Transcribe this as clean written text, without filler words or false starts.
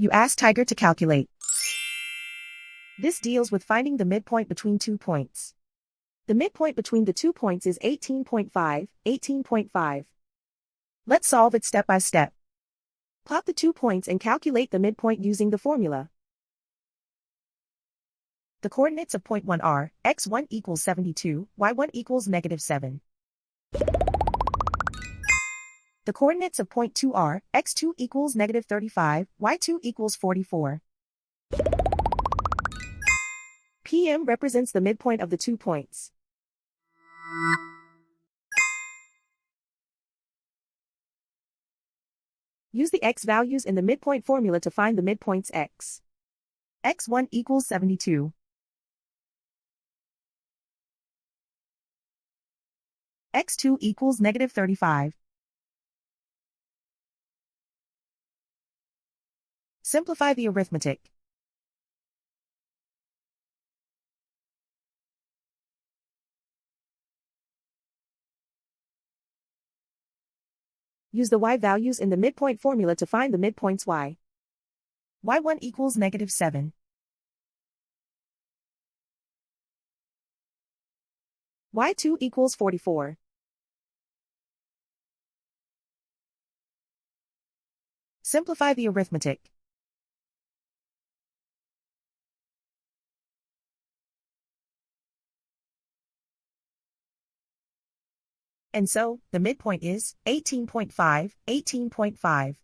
You ask Tiger to calculate. This deals with finding the midpoint between 2 points. The midpoint between the 2 points is 18.5, 18.5. Let's solve it step by step. Plot the 2 points and calculate the midpoint using the formula. The coordinates of point 1 are, x1 equals 72, y1 equals -7. The coordinates of point 2 are, x2 equals -35, y2 equals 44. PM represents the midpoint of the 2 points. Use the x values in the midpoint formula to find the midpoints x. x1 equals 72. x2 equals -35. Simplify the arithmetic. Use the y values in the midpoint formula to find the midpoints y. y1 equals -7. y2 equals 44. Simplify the arithmetic. And so, the midpoint is 18.5, 18.5.